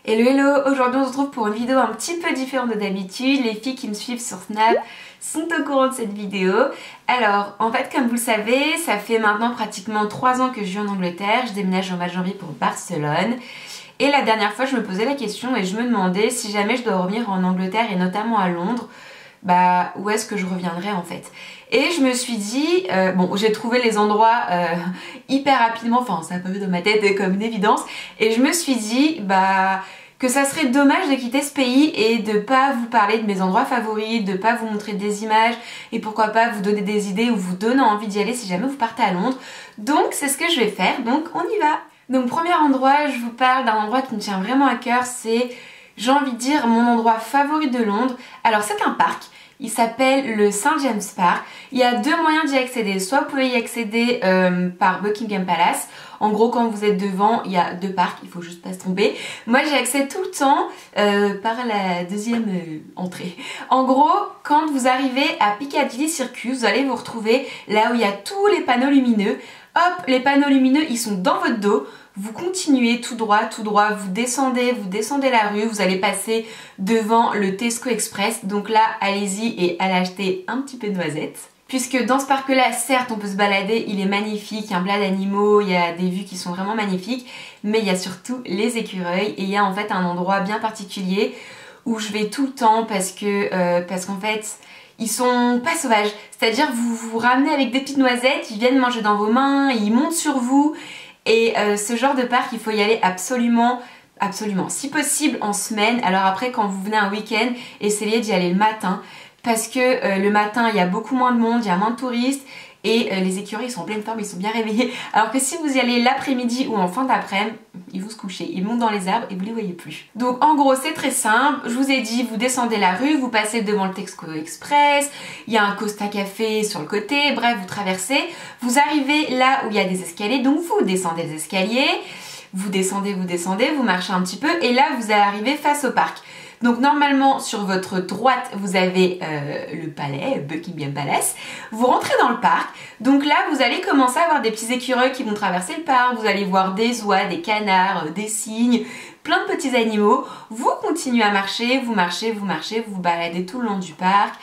Hello hello, aujourd'hui on se retrouve pour une vidéo un petit peu différente de d'habitude. Les filles qui me suivent sur Snap sont au courant de cette vidéo. Alors en fait comme vous le savez, ça fait maintenant pratiquement 3 ans que je vis en Angleterre. Je déménage au mois de janvier pour Barcelone. Et la dernière fois je me posais la question et je me demandais si jamais je dois revenir en Angleterre et notamment à Londres, bah où est-ce que je reviendrais en fait. Et je me suis dit, bon j'ai trouvé les endroits hyper rapidement, enfin ça a paru dans ma tête comme une évidence, et je me suis dit bah que ça serait dommage de quitter ce pays et de pas vous parler de mes endroits favoris, de pas vous montrer des images et pourquoi pas vous donner des idées ou vous donner envie d'y aller si jamais vous partez à Londres. Donc c'est ce que je vais faire, donc on y va. Donc premier endroit, je vous parle d'un endroit qui me tient vraiment à cœur, c'est, j'ai envie de dire, mon endroit favori de Londres. Alors c'est un parc. Il s'appelle le St James Park. Il y a deux moyens d'y accéder. Soit vous pouvez y accéder par Buckingham Palace. En gros, quand vous êtes devant, il y a deux parcs, il faut juste pas se tromper. Moi, j'y accède tout le temps par la deuxième entrée. En gros, quand vous arrivez à Piccadilly Circus, vous allez vous retrouver là où il y a tous les panneaux lumineux. Hop, les panneaux lumineux, ils sont dans votre dos. Vous continuez tout droit, vous descendez la rue, vous allez passer devant le Tesco Express. Donc là, allez-y et allez acheter un petit peu de noisettes. Puisque dans ce parc-là, certes, on peut se balader, il est magnifique, il y a plein d'animaux, il y a des vues qui sont vraiment magnifiques, mais il y a surtout les écureuils et il y a en fait un endroit bien particulier où je vais tout le temps parce qu'en fait, ils sont pas sauvages. C'est-à-dire, vous vous ramenez avec des petites noisettes, ils viennent manger dans vos mains, ils montent sur vous. Et ce genre de parc, il faut y aller absolument, si possible en semaine. Alors après, quand vous venez un week-end, essayez d'y aller le matin. Parce que le matin, il y a beaucoup moins de monde, il y a moins de touristes. Et les écureuils, ils sont en pleine forme, ils sont bien réveillés. Alors que si vous y allez l'après-midi ou en fin d'après-midi, ils vont se coucher. Ils montent dans les arbres et vous les voyez plus. Donc en gros, c'est très simple. Je vous ai dit, vous descendez la rue, vous passez devant le Tesco Express. Il y a un Costa Café sur le côté. Bref, vous traversez. Vous arrivez là où il y a des escaliers. Donc vous descendez les escaliers. Vous descendez, vous marchez un petit peu. Et là, vous allez arriver face au parc. Donc normalement sur votre droite vous avez le palais, Buckingham Palace. Vous rentrez dans le parc, donc là vous allez commencer à voir des petits écureuils qui vont traverser le parc. Vous allez voir des oies, des canards, des cygnes, plein de petits animaux. Vous continuez à marcher, vous vous baladez tout le long du parc.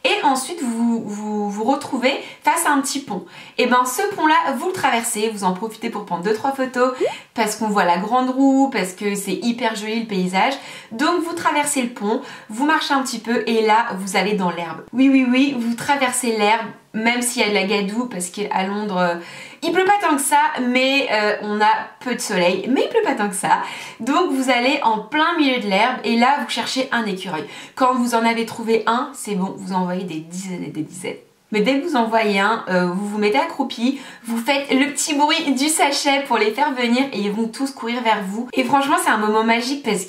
Et ensuite vous retrouvez face à un petit pont. Et ben ce pont là vous le traversez, vous en profitez pour prendre 2-3 photos parce qu'on voit la grande roue, parce que c'est hyper joli le paysage. Donc vous traversez le pont, vous marchez un petit peu et là vous allez dans l'herbe. Oui, vous traversez l'herbe même s'il y a de la gadoue parce qu'à Londres il pleut pas tant que ça, mais on a peu de soleil, mais il pleut pas tant que ça. Donc vous allez en plein milieu de l'herbe et là vous cherchez un écureuil. Quand vous en avez trouvé un, c'est bon, vous en voyez des dizaines et des dizaines. Mais dès que vous en voyez un, vous vous mettez accroupi, vous faites le petit bruit du sachet pour les faire venir et ils vont tous courir vers vous. Et franchement c'est un moment magique parce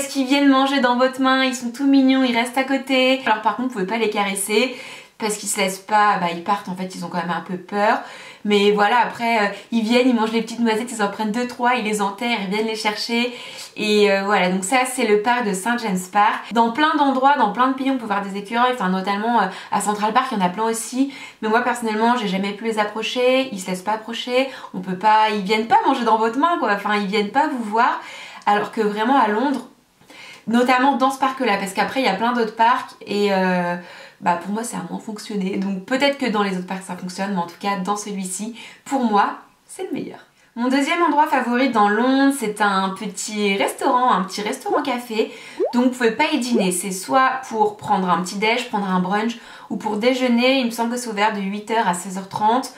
qu'ils viennent manger dans votre main, ils sont tout mignons, ils restent à côté. Alors par contre vous pouvez pas les caresser parce qu'ils se laissent pas, bah ils partent en fait, ils ont quand même un peu peur. Mais voilà, après ils viennent, ils mangent les petites noisettes, ils en prennent 2-3, ils les enterrent, ils viennent les chercher. Et voilà, donc ça c'est le parc de St James Park. Dans plein d'endroits, dans plein de pays on peut voir des écureuils, enfin notamment à Central Park il y en a plein aussi. Mais moi personnellement j'ai jamais pu les approcher, ils se laissent pas approcher, on peut pas, ils viennent pas manger dans votre main quoi, enfin ils viennent pas vous voir. Alors que vraiment à Londres, notamment dans ce parc là, parce qu'après il y a plein d'autres parcs et bah pour moi ça a moins fonctionné. Donc peut-être que dans les autres parcs ça fonctionne, mais en tout cas dans celui-ci, pour moi, c'est le meilleur. Mon deuxième endroit favori dans Londres, c'est un petit restaurant café. Donc vous pouvez pas y dîner, c'est soit pour prendre un petit déj, prendre un brunch, ou pour déjeuner. Il me semble que c'est ouvert de 8h à 16h30.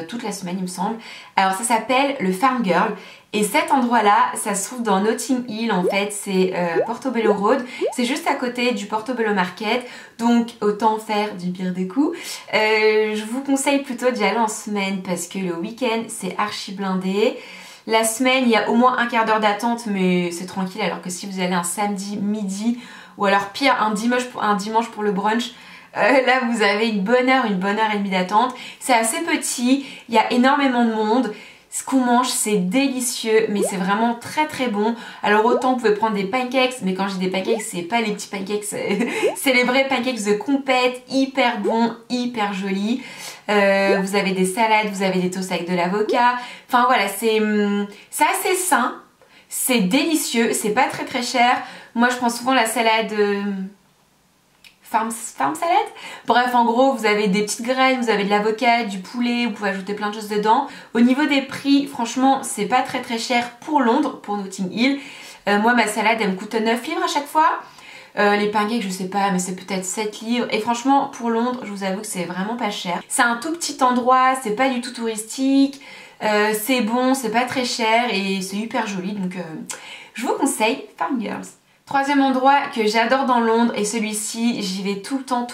Toute la semaine il me semble. Alors ça s'appelle le Farm Girl et cet endroit là ça se trouve dans Notting Hill en fait, c'est Portobello Road, c'est juste à côté du Portobello Market, donc autant faire du pire des coups. Je vous conseille plutôt d'y aller en semaine parce que le week-end c'est archi blindé. La semaine il y a au moins un quart d'heure d'attente mais c'est tranquille, alors que si vous allez un samedi midi ou alors pire un dimanche pour le brunch, là vous avez une bonne heure et demie d'attente. C'est assez petit, il y a énormément de monde. Ce qu'on mange c'est délicieux mais c'est vraiment très très bon. Alors autant vous pouvez prendre des pancakes, mais quand je dis des pancakes c'est pas les petits pancakes, c'est les vrais pancakes de compète, hyper bons, hyper jolis. Vous avez des salades, vous avez des toasts avec de l'avocat. Enfin voilà, c'est assez sain. C'est délicieux, c'est pas très cher. Moi je prends souvent la salade farm salad. Bref, en gros, vous avez des petites graines, vous avez de l'avocat, du poulet, vous pouvez ajouter plein de choses dedans. Au niveau des prix, franchement, c'est pas très cher pour Londres, pour Notting Hill. Moi, ma salade, elle me coûte 9 livres à chaque fois. Les pancakes, je sais pas, mais c'est peut-être 7 livres. Et franchement, pour Londres, je vous avoue que c'est vraiment pas cher. C'est un tout petit endroit, c'est pas du tout touristique. C'est bon, c'est pas très cher et c'est hyper joli. Donc, je vous conseille Farm Girls. Troisième endroit que j'adore dans Londres, et celui-ci j'y vais tout le temps,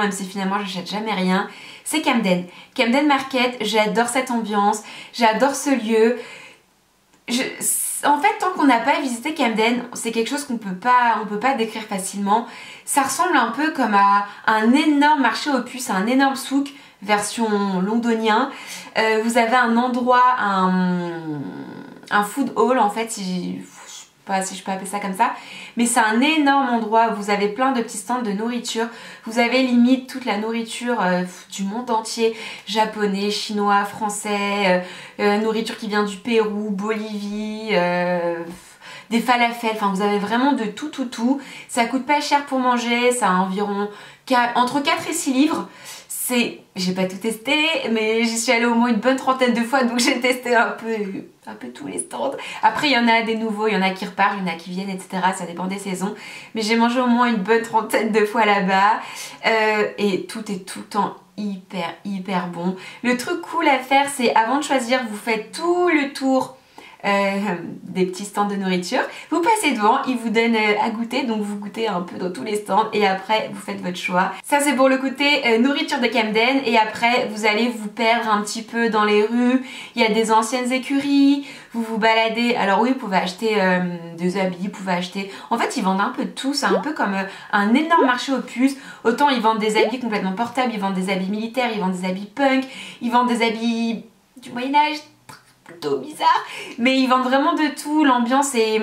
même si finalement j'achète jamais rien, c'est Camden. Camden Market, j'adore cette ambiance, j'adore ce lieu. En fait, tant qu'on n'a pas visité Camden, c'est quelque chose qu'on peut pas décrire facilement. Ça ressemble un peu comme à un énorme marché aux puces, un énorme souk, version londonien. Vous avez un endroit, un food hall en fait, si je peux appeler ça comme ça, mais c'est un énorme endroit où vous avez plein de petits stands de nourriture. Vous avez limite toute la nourriture du monde entier, japonais, chinois, français, nourriture qui vient du Pérou, Bolivie, des falafels, enfin vous avez vraiment de tout. Ça coûte pas cher pour manger, ça a environ entre 4 et 6 livres. J'ai pas tout testé, mais j'y suis allée au moins une bonne trentaine de fois, donc j'ai testé un peu tous les stands. Après, il y en a des nouveaux, il y en a qui repartent, il y en a qui viennent, etc. Ça dépend des saisons. Mais j'ai mangé au moins une bonne trentaine de fois là-bas. Et tout est tout le temps hyper bon. Le truc cool à faire, c'est avant de choisir, vous faites tout le tour des petits stands de nourriture, vous passez devant, ils vous donnent à goûter, donc vous goûtez un peu dans tous les stands et après vous faites votre choix. Ça c'est pour le côté nourriture de Camden, et après vous allez vous perdre un petit peu dans les rues. Il y a des anciennes écuries, vous vous baladez. Alors oui, vous pouvez acheter des habits, vous pouvez acheter, en fait ils vendent un peu de tout, c'est un peu comme un énorme marché aux puces. Autant ils vendent des habits complètement portables, ils vendent des habits militaires, ils vendent des habits punk, ils vendent des habits du Moyen-Âge, plutôt bizarre, mais ils vendent vraiment de tout. L'ambiance est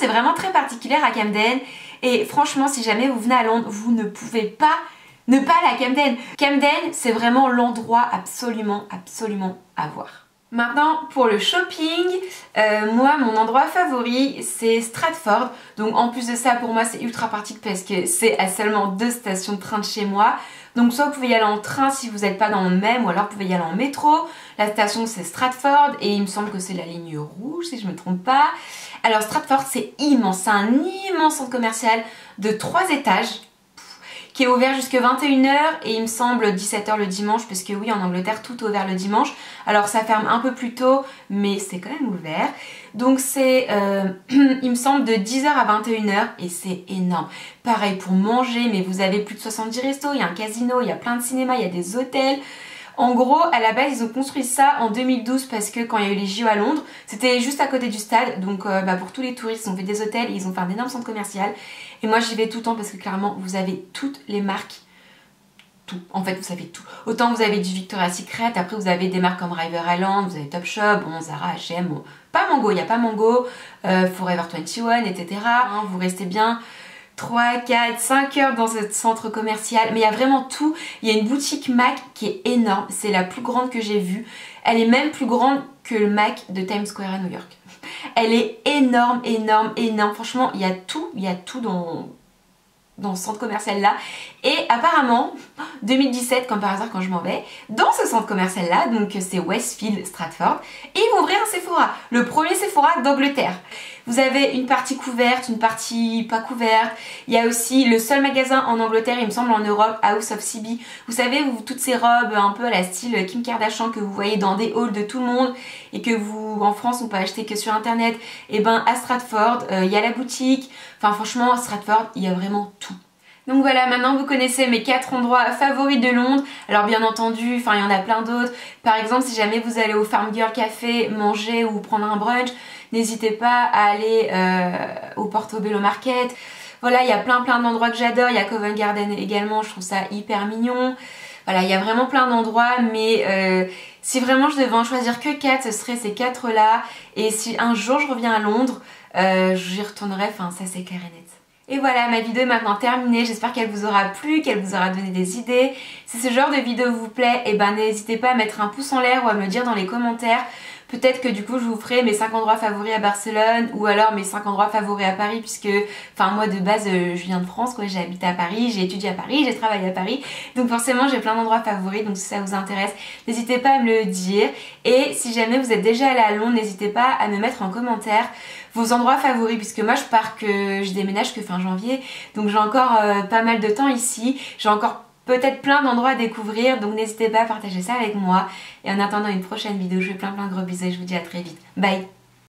vraiment très particulière à Camden, et franchement si jamais vous venez à Londres, vous ne pouvez pas ne pas aller à Camden. Camden, c'est vraiment l'endroit absolument à voir. Maintenant pour le shopping, moi mon endroit favori c'est Stratford. Donc en plus de ça, pour moi c'est ultra pratique parce que c'est à seulement 2 stations de train de chez moi. Donc soit vous pouvez y aller en train si vous n'êtes pas dans le même, ou alors vous pouvez y aller en métro. La station c'est Stratford et il me semble que c'est la ligne rouge si je ne me trompe pas. Alors Stratford c'est immense, c'est un immense centre commercial de 3 étages qui est ouvert jusqu'à 21 h et il me semble 17 h le dimanche, parce que oui, en Angleterre tout est ouvert le dimanche. Alors ça ferme un peu plus tôt, mais c'est quand même ouvert. Donc c'est, il me semble, de 10 h à 21 h et c'est énorme. Pareil pour manger, mais vous avez plus de 70 restos, il y a un casino, il y a plein de cinémas, il y a des hôtels. En gros, à la base, ils ont construit ça en 2012 parce que quand il y a eu les JO à Londres, c'était juste à côté du stade. Donc pour tous les touristes, ils ont fait des hôtels et ils ont fait un énorme centre commercial. Et moi, j'y vais tout le temps parce que clairement, vous avez toutes les marques. Tout. En fait, vous avez tout. Autant vous avez du Victoria's Secret, après vous avez des marques comme River Island, vous avez Topshop, bon, Zara, H&M, bon, pas Mango, il n'y a pas Mango, Forever 21, etc. Hein, vous restez bien 3, 4, 5 heures dans ce centre commercial, mais il y a vraiment tout. Il y a une boutique MAC qui est énorme, c'est la plus grande que j'ai vue. Elle est même plus grande que le MAC de Times Square à New York. Elle est énorme. Franchement, il y a tout dans ce centre commercial là. Et apparemment 2017, comme par hasard quand je m'en vais, dans ce centre commercial là, donc c'est Westfield Stratford, et ils vont ouvrir un Sephora, le premier Sephora d'Angleterre. Vous avez une partie couverte, une partie pas couverte. Il y a aussi le seul magasin en Angleterre, il me semble en Europe, House of CB. Vous savez, toutes ces robes un peu à la style Kim Kardashian que vous voyez dans des halls de tout le monde et que vous, en France, on peut acheter que sur internet. Et ben à Stratford, il y a la boutique. Enfin franchement, à Stratford, il y a vraiment tout. Donc voilà, maintenant vous connaissez mes 4 endroits favoris de Londres. Alors bien entendu, il y en a plein d'autres. Par exemple, si jamais vous allez au Farm Girl Café manger ou prendre un brunch, n'hésitez pas à aller au Portobello Market. Voilà, il y a plein d'endroits que j'adore. Il y a Covent Garden également, je trouve ça hyper mignon. Voilà, il y a vraiment plein d'endroits, mais si vraiment je devais en choisir que 4, ce serait ces 4 là. Et si un jour je reviens à Londres, j'y retournerai, ça c'est clair et net. Et voilà, ma vidéo est maintenant terminée, j'espère qu'elle vous aura plu, qu'elle vous aura donné des idées. Si ce genre de vidéo vous plaît, n'hésitez pas à mettre un pouce en l'air ou à me le dire dans les commentaires. Peut-être que du coup je vous ferai mes 5 endroits favoris à Barcelone ou alors mes 5 endroits favoris à Paris, puisque enfin moi de base je viens de France quoi, j'ai habité à Paris, j'ai étudié à Paris, j'ai travaillé à Paris, donc forcément j'ai plein d'endroits favoris, donc si ça vous intéresse n'hésitez pas à me le dire. Et si jamais vous êtes déjà allé à Londres, n'hésitez pas à me mettre en commentaire vos endroits favoris, puisque moi je déménage que fin janvier, donc j'ai encore pas mal de temps ici, j'ai encore peut-être plein d'endroits à découvrir, donc n'hésitez pas à partager ça avec moi. Et en attendant une prochaine vidéo, je vous fais plein de gros bisous et je vous dis à très vite. Bye!